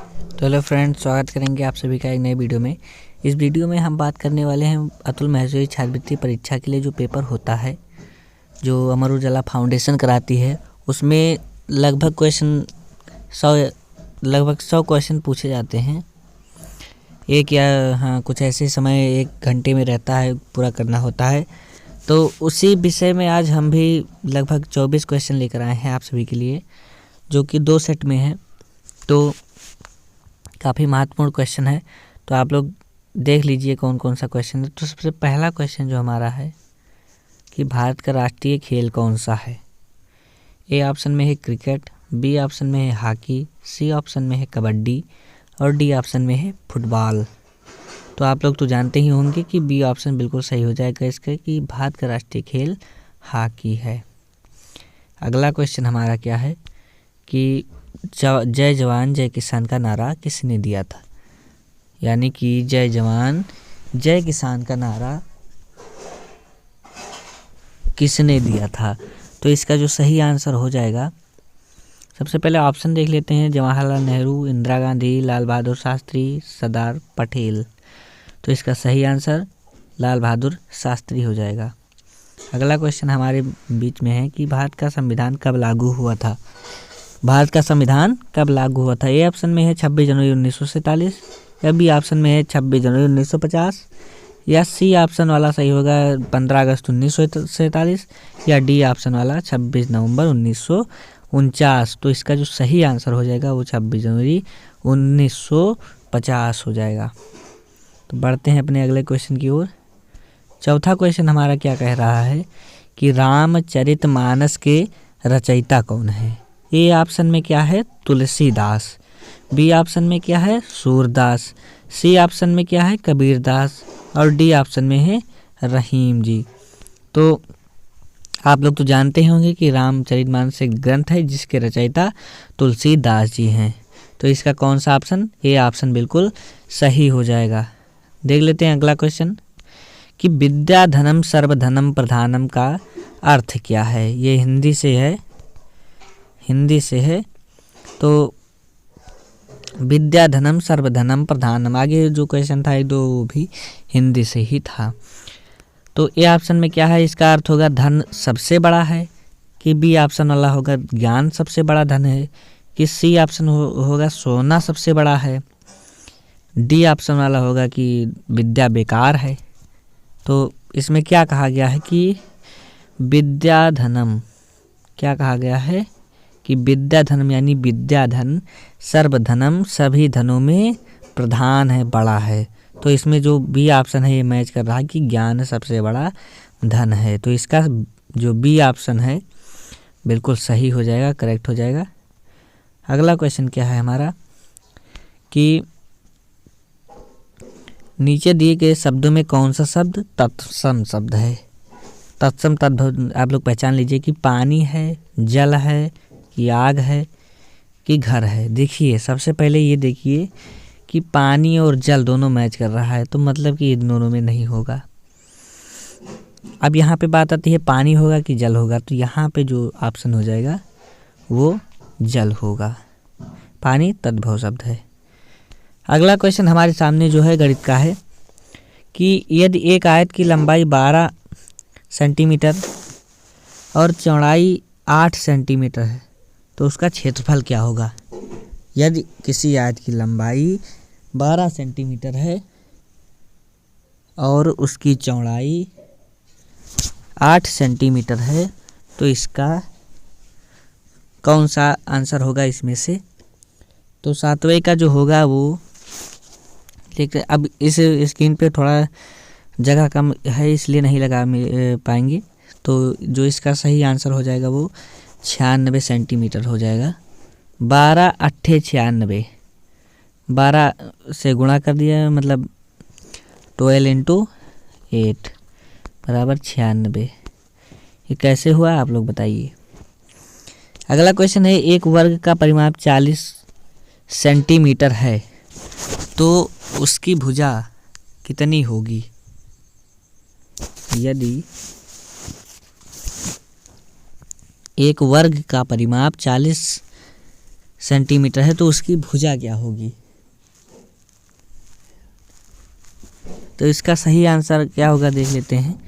तो hello friends, स्वागत करेंगे आप सभी का एक नए वीडियो में। इस वीडियो में हम बात करने वाले हैं अतुल महर्षि छात्रवृत्ति परीक्षा के लिए जो पेपर होता है, जो अमर उजाला फाउंडेशन कराती है, उसमें लगभग 100 क्वेश्चन पूछे जाते हैं। कुछ ऐसे समय 1 घंटे में रहता है, पूरा करना होता है। तो उसी विषय में आज हम भी लगभग 24 क्वेश्चन लेकर आए हैं आप सभी के लिए, जो कि 2 सेट में है। तो काफ़ी महत्वपूर्ण क्वेश्चन है, तो आप लोग देख लीजिए कौन कौन सा क्वेश्चन है। तो सबसे पहला क्वेश्चन जो हमारा है कि भारत का राष्ट्रीय खेल कौन सा है। ए ऑप्शन में है क्रिकेट, बी ऑप्शन में है हॉकी, सी ऑप्शन में है कबड्डी और डी ऑप्शन में है फुटबॉल। तो आप लोग तो जानते ही होंगे कि बी ऑप्शन बिल्कुल सही हो जाएगा इसका, कि भारत का राष्ट्रीय खेल हॉकी है। अगला क्वेश्चन हमारा क्या है कि जय जवान जय किसान का नारा किसने दिया था। यानी कि जय जवान जय किसान का नारा किसने दिया था। तो इसका जो सही आंसर हो जाएगा, सबसे पहले ऑप्शन देख लेते हैं। जवाहरलाल नेहरू, इंदिरा गांधी, लाल बहादुर शास्त्री, सरदार पटेल। तो इसका सही आंसर लाल बहादुर शास्त्री हो जाएगा। अगला क्वेश्चन हमारे बीच में है कि भारत का संविधान कब लागू हुआ था। भारत का संविधान कब लागू हुआ था। ए ऑप्शन में है 26 जनवरी 1947, या बी ऑप्शन में है 26 जनवरी 1950, या सी ऑप्शन वाला सही होगा 15 अगस्त 1947, या डी ऑप्शन वाला 26 नवंबर 1949। तो इसका जो सही आंसर हो जाएगा वो 26 जनवरी 1950 हो जाएगा। तो बढ़ते हैं अपने अगले क्वेश्चन की ओर। चौथा क्वेश्चन हमारा क्या कह रहा है कि रामचरितमानस के रचयिता कौन है। ए ऑप्शन में क्या है तुलसीदास, बी ऑप्शन में क्या है सूरदास, सी ऑप्शन में क्या है कबीरदास और डी ऑप्शन में है रहीम जी। तो आप लोग तो जानते ही होंगे कि रामचरितमानस एक ग्रंथ है जिसके रचयिता तुलसीदास जी हैं। तो इसका कौन सा ऑप्शन, ए ऑप्शन बिल्कुल सही हो जाएगा। देख लेते हैं अगला क्वेश्चन कि विद्या धनम सर्वधनम प्रधानम का अर्थ क्या है। ये हिंदी से है। तो विद्या धनम सर्वधनम प्रधानम, आगे जो क्वेश्चन था ये 2 भी हिंदी से ही था। तो ए ऑप्शन में क्या है, इसका अर्थ होगा धन सबसे बड़ा है, कि बी ऑप्शन वाला होगा ज्ञान सबसे बड़ा धन है, कि सी ऑप्शन होगा सोना सबसे बड़ा है, डी ऑप्शन वाला होगा कि विद्या बेकार है। तो इसमें क्या कहा गया है कि विद्या धनम, क्या कहा गया है कि विद्या धनम यानी विद्या धन सर्वधनम सभी धनों में प्रधान है, बड़ा है। तो इसमें जो बी ऑप्शन है ये मैच कर रहा है कि ज्ञान सबसे बड़ा धन है। तो इसका जो बी ऑप्शन है बिल्कुल सही हो जाएगा, करेक्ट हो जाएगा। अगला क्वेश्चन क्या है हमारा कि नीचे दिए गए शब्दों में कौन सा शब्द तत्सम शब्द है। तत्सम तद्भव आप लोग पहचान लीजिए कि पानी है, जल है, कि आग है, कि घर है। देखिए सबसे पहले ये देखिए कि पानी और जल दोनों मैच कर रहा है, तो मतलब कि इन दोनों में नहीं होगा। अब यहाँ पे बात आती है पानी होगा कि जल होगा, तो यहाँ पे जो ऑप्शन हो जाएगा वो जल होगा। पानी तद्भव शब्द है। अगला क्वेश्चन हमारे सामने जो है गणित का है कि यदि एक आयत की लंबाई 12 सेंटीमीटर और चौड़ाई 8 सेंटीमीटर है तो उसका क्षेत्रफल क्या होगा। यदि किसी आयत की लंबाई 12 सेंटीमीटर है और उसकी चौड़ाई 8 सेंटीमीटर है तो इसका कौन सा आंसर होगा इसमें से। तो सातवें का जो होगा वो, लेकिन अब इस स्क्रीन पे थोड़ा जगह कम है इसलिए नहीं लगा पाएंगे। तो जो इसका सही आंसर हो जाएगा वो 96 सेंटीमीटर हो जाएगा। 12 अट्ठे 96, 12 से गुणा कर दिया, मतलब 12 × 8 बराबर 96। ये कैसे हुआ आप लोग बताइए। अगला क्वेश्चन है एक वर्ग का परिमाप 40 सेंटीमीटर है तो उसकी भुजा कितनी होगी। यदि एक वर्ग का परिमाप 40 सेंटीमीटर है तो उसकी भुजा क्या होगी। तो इसका सही आंसर क्या होगा देख लेते हैं।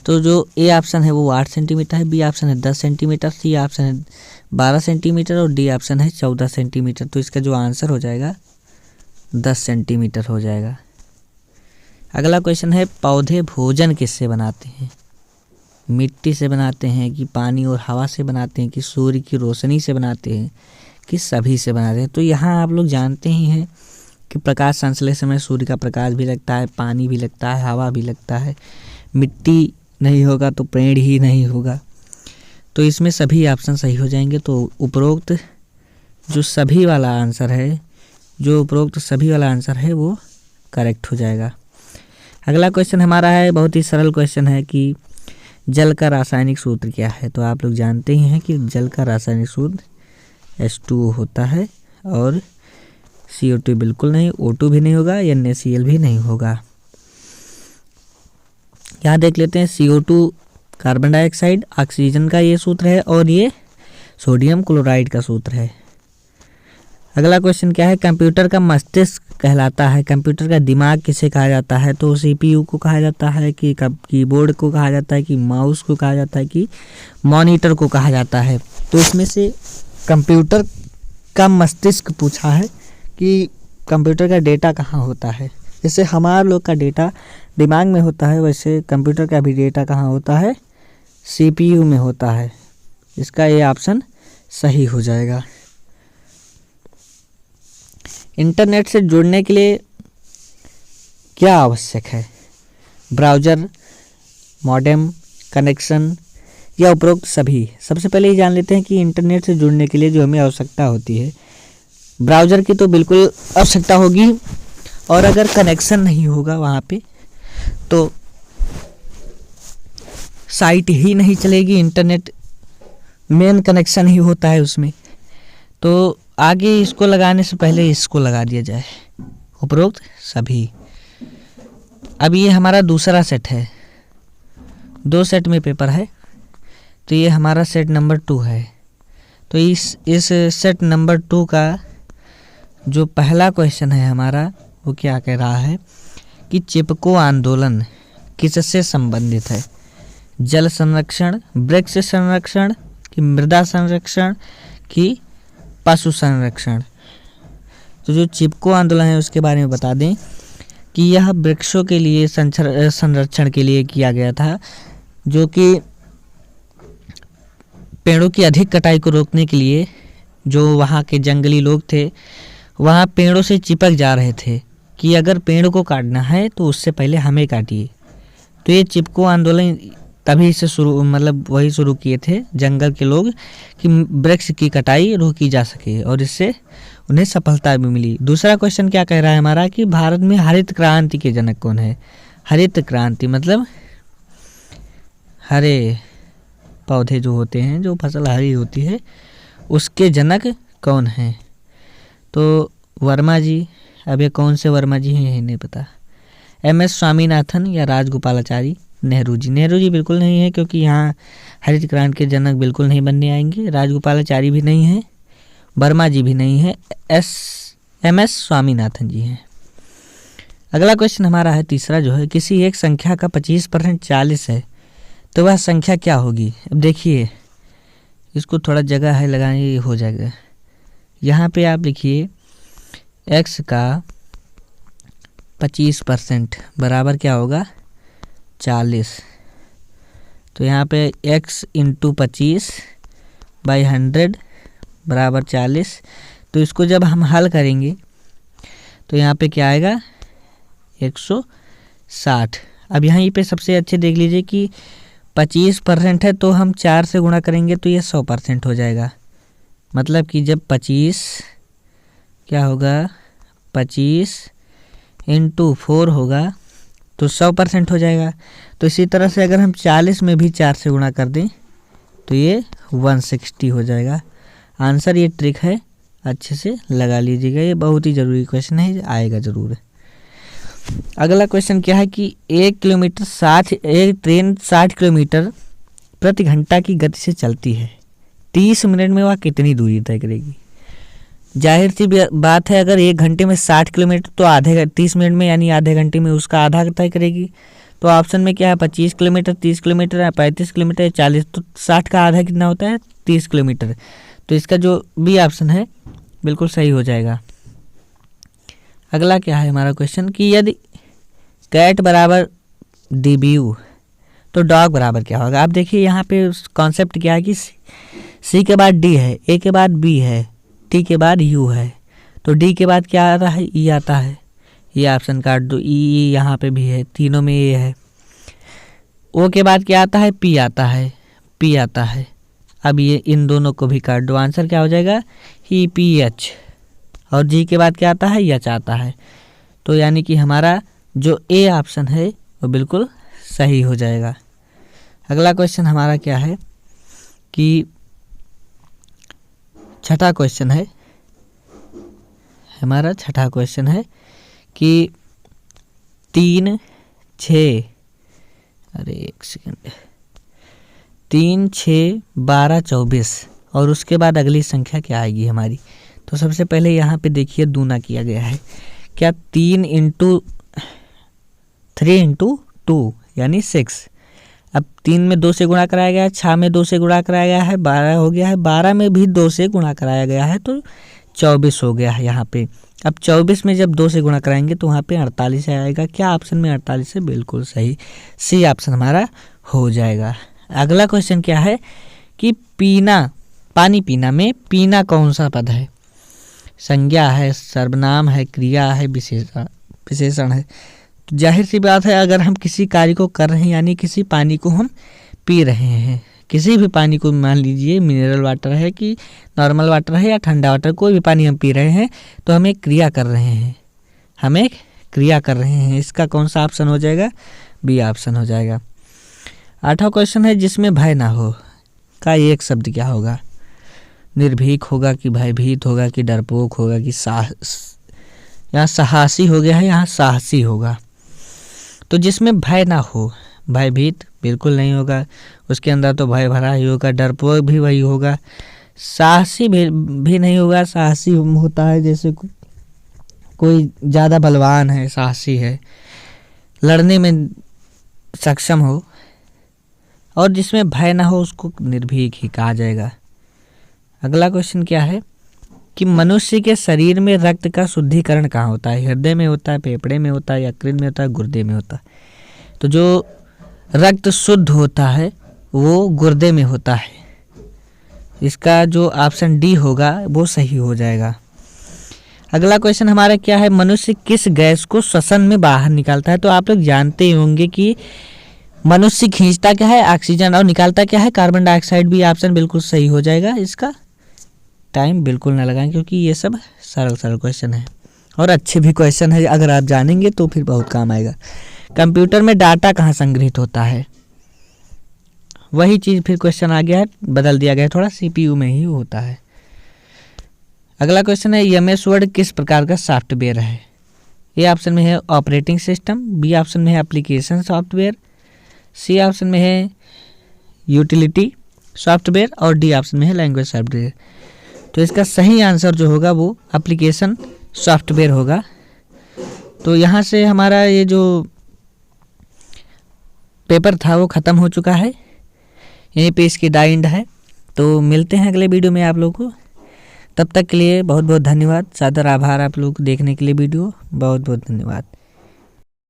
तो जो ए ऑप्शन है वो 8 सेंटीमीटर है, बी ऑप्शन है 10 सेंटीमीटर, सी ऑप्शन है 12 सेंटीमीटर और डी ऑप्शन है 14 सेंटीमीटर। तो इसका जो आंसर हो जाएगा 10 सेंटीमीटर हो जाएगा। अगला क्वेश्चन है पौधे भोजन किससे बनाते हैं। मिट्टी से बनाते हैं कि पानी और हवा से बनाते हैं कि सूर्य की रोशनी से बनाते हैं कि सभी से बनाते हैं। तो यहाँ आप लोग जानते ही हैं कि प्रकाश संश्लेषण में सूर्य का प्रकाश भी लगता है, पानी भी लगता है, हवा भी लगता है। मिट्टी नहीं होगा तो पेड़ ही नहीं होगा। तो इसमें सभी ऑप्शन सही हो जाएंगे। तो उपरोक्त जो सभी वाला आंसर है वो करेक्ट हो जाएगा। अगला क्वेश्चन हमारा है, बहुत ही सरल क्वेश्चन है कि जल का रासायनिक सूत्र क्या है। तो आप लोग जानते ही हैं कि जल का रासायनिक सूत्र H2O होता है और CO2 बिल्कुल नहीं, O2 भी नहीं होगा, NaCl भी नहीं होगा। यहाँ देख लेते हैं CO2 कार्बन डाइऑक्साइड, ऑक्सीजन का ये सूत्र है और ये सोडियम क्लोराइड का सूत्र है। अगला क्वेश्चन क्या है, कंप्यूटर का मस्तिष्क कहलाता है, कंप्यूटर का दिमाग किसे कहा जाता है। तो CPU को कहा जाता है कि कीबोर्ड को कहा जाता है कि माउस को कहा जाता है कि मॉनिटर को कहा जाता है। तो इसमें से कंप्यूटर का मस्तिष्क पूछा है कि कंप्यूटर का डेटा कहाँ होता है। जैसे हमारे लोग का डेटा दिमाग में होता है, वैसे कंप्यूटर का भी डेटा कहाँ होता है, CPU में होता है। इसका ये ऑप्शन सही हो जाएगा। इंटरनेट से जुड़ने के लिए क्या आवश्यक है, ब्राउज़र, मॉडेम, कनेक्शन या उपरोक्त सभी। सबसे पहले ये जान लेते हैं कि इंटरनेट से जुड़ने के लिए जो हमें आवश्यकता होती है, ब्राउज़र की तो बिल्कुल आवश्यकता होगी और अगर कनेक्शन नहीं होगा वहाँ पे तो साइट ही नहीं चलेगी। इंटरनेट मेन कनेक्शन ही होता है उसमें। तो आगे इसको लगाने से पहले इसको लगा दिया जाए, उपरोक्त सभी। अब ये हमारा दूसरा सेट है, 2 सेट में पेपर है। तो ये हमारा सेट नंबर 2 है। तो इस सेट नंबर 2 का जो पहला क्वेश्चन है हमारा वो क्या कह रहा है कि चिपको आंदोलन किससे संबंधित है, जल संरक्षण, वृक्ष संरक्षण कि मृदा संरक्षण कि पशु संरक्षण। तो जो चिपको आंदोलन है उसके बारे में बता दें कि यह वृक्षों के लिए संरक्षण के लिए किया गया था, जो कि पेड़ों की अधिक कटाई को रोकने के लिए जो वहाँ के जंगली लोग थे वहाँ पेड़ों से चिपक जा रहे थे कि अगर पेड़ को काटना है तो उससे पहले हमें काटिए। तो ये चिपको आंदोलन तभी से वही शुरू किए थे जंगल के लोग कि वृक्ष की कटाई रोकी जा सके और इससे उन्हें सफलता भी मिली। दूसरा क्वेश्चन क्या कह रहा है हमारा कि भारत में हरित क्रांति के जनक कौन है। हरित क्रांति मतलब हरे पौधे जो होते हैं, जो फसल हरी होती है, उसके जनक कौन हैं। तो वर्मा जी, अब ये कौन से वर्मा जी हैं नहीं पता। MS स्वामीनाथन या राजगोपालाचारी। नेहरू जी बिल्कुल नहीं है क्योंकि यहाँ हरित क्रांति के जनक बिल्कुल नहीं बनने आएंगे। राजगोपालाचारी भी नहीं है, वर्मा जी भी नहीं है, MS स्वामीनाथन जी हैं। अगला क्वेश्चन हमारा है तीसरा जो है, किसी एक संख्या का 25% 40 है तो वह संख्या क्या होगी। अब देखिए इसको थोड़ा जगह है लगाने हो जाएगा। यहाँ पे आप लिखिए x का 25% बराबर क्या होगा 40। तो यहाँ पे x × 25/100 बराबर 40। तो इसको जब हम हल करेंगे तो यहाँ पे क्या आएगा 160। अब यहाँ पे सबसे अच्छे देख लीजिए कि 25% है तो हम 4 से गुणा करेंगे तो ये 100% हो जाएगा। मतलब कि जब 25 क्या होगा 25 × 4 होगा तो 100% हो जाएगा। तो इसी तरह से अगर हम 40 में भी 4 से गुणा कर दें तो ये 160 हो जाएगा। आंसर ये ट्रिक है, अच्छे से लगा लीजिएगा, ये बहुत ही ज़रूरी क्वेश्चन है, आएगा ज़रूर। अगला क्वेश्चन क्या है कि एक ट्रेन 60 किलोमीटर प्रति घंटा की गति से चलती है, 30 मिनट में वह कितनी दूरी तय करेगी। जाहिर सी बात है, अगर 1 घंटे में 60 किलोमीटर तो 30 मिनट में यानी आधे घंटे में उसका आधा तय करेगी। तो ऑप्शन में क्या है, 25 किलोमीटर, 30 किलोमीटर, 35 किलोमीटर, 40, तो 60 का आधा कितना होता है, 30 किलोमीटर। तो इसका जो बी ऑप्शन है बिल्कुल सही हो जाएगा। अगला क्या है हमारा क्वेश्चन कि यदि कैट बराबर DBU तो डॉग बराबर क्या होगा। आप देखिए यहाँ पे कॉन्सेप्ट क्या है कि सी के बाद डी है, ए के बाद बी है, टी के बाद यू है, तो डी के बाद क्या आता है, ई आता है। ये ऑप्शन काट दो, ई यहाँ पे भी है, तीनों में ए है। ओ के बाद क्या आता है, पी आता है, पी आता है। अब ये इन दोनों को भी काट दो, आंसर क्या हो जाएगा, EPH। और जी के बाद क्या आता है, एच आता है। तो यानी कि हमारा जो ए ऑप्शन है वो बिल्कुल सही हो जाएगा। अगला क्वेश्चन हमारा क्या है कि छठा क्वेश्चन है हमारा, छठा क्वेश्चन है कि 3, 6, अरे एक सेकंड, 3, 6, 12, 24 और उसके बाद अगली संख्या क्या आएगी हमारी। तो सबसे पहले यहाँ पे देखिए दूना किया गया है, क्या 3 × 3 × 2 यानी 6। अब 3 में 2 से गुणा कराया गया है, 6 में 2 से गुणा कराया गया है, 12 हो गया है, 12 में भी 2 से गुणा कराया गया है, तो 24 हो गया है यहाँ पे। अब 24 में जब 2 से गुणा कराएंगे तो वहाँ पे 48 आएगा। क्या ऑप्शन में 48 है, बिल्कुल सही, सी ऑप्शन हमारा हो जाएगा। अगला क्वेश्चन क्या है कि पीना, पानी पीना में पीना कौन सा पद है, संज्ञा है, सर्वनाम है, क्रिया है, विशेषण है। तो जाहिर सी बात है, अगर हम किसी कार्य को कर रहे हैं यानी किसी पानी को हम पी रहे हैं, किसी भी पानी को, मान लीजिए मिनरल वाटर है कि नॉर्मल वाटर है या ठंडा वाटर, कोई भी पानी हम पी रहे हैं तो हम एक क्रिया कर रहे हैं, हम एक क्रिया कर रहे हैं। इसका कौन सा ऑप्शन हो जाएगा, बी ऑप्शन हो जाएगा। 8वां क्वेश्चन है जिसमें भय ना हो का एक शब्द क्या होगा, निर्भीक होगा कि भयभीत होगा कि डरपोक होगा कि यहाँ साहसी हो गया है, यहाँ साहसी होगा। तो जिसमें भय ना हो, भयभीत बिल्कुल नहीं होगा, उसके अंदर तो भय भरा ही होगा, डरपोक भी वही होगा, साहसी भी नहीं होगा। साहसी होता है जैसे कोई ज़्यादा बलवान है, साहसी है, लड़ने में सक्षम हो। और जिसमें भय ना हो उसको निर्भीक ही कहा जाएगा। अगला क्वेश्चन क्या है कि मनुष्य के शरीर में रक्त का शुद्धिकरण कहाँ होता है, हृदय में होता है, फेफड़े में होता है, यकृत में होता है, गुर्दे में होता है। तो जो रक्त शुद्ध होता है वो गुर्दे में होता है। इसका जो ऑप्शन डी होगा वो सही हो जाएगा। अगला क्वेश्चन हमारा क्या है, मनुष्य किस गैस को श्वसन में बाहर निकालता है। तो आप लोग जानते ही होंगे कि मनुष्य खींचता क्या है, ऑक्सीजन, और निकालता क्या है, कार्बन डाइऑक्साइड। भी ऑप्शन बिल्कुल सही हो जाएगा। इसका टाइम बिल्कुल ना लगाएं क्योंकि ये सब सरल सरल क्वेश्चन है और अच्छे भी क्वेश्चन है। अगर आप जानेंगे तो फिर बहुत काम आएगा। कंप्यूटर में डाटा कहाँ संग्रहित होता है, वही चीज़ फिर क्वेश्चन आ गया है, बदल दिया गया है थोड़ा, CPU में ही होता है। अगला क्वेश्चन है MS वर्ड किस प्रकार का सॉफ्टवेयर है। ए ऑप्शन में है ऑपरेटिंग सिस्टम, बी ऑप्शन में है एप्लीकेशन सॉफ्टवेयर, सी ऑप्शन में है यूटिलिटी सॉफ्टवेयर और डी ऑप्शन में है लैंग्वेज सॉफ्टवेयर। तो इसका सही आंसर जो होगा वो एप्लीकेशन सॉफ्टवेयर होगा। तो यहाँ से हमारा ये जो पेपर था वो ख़त्म हो चुका है, यहीं पे इसकी डाइंड है। तो मिलते हैं अगले वीडियो में आप लोगों को, तब तक के लिए बहुत बहुत धन्यवाद, सादर आभार आप लोग देखने के लिए वीडियो, बहुत बहुत धन्यवाद।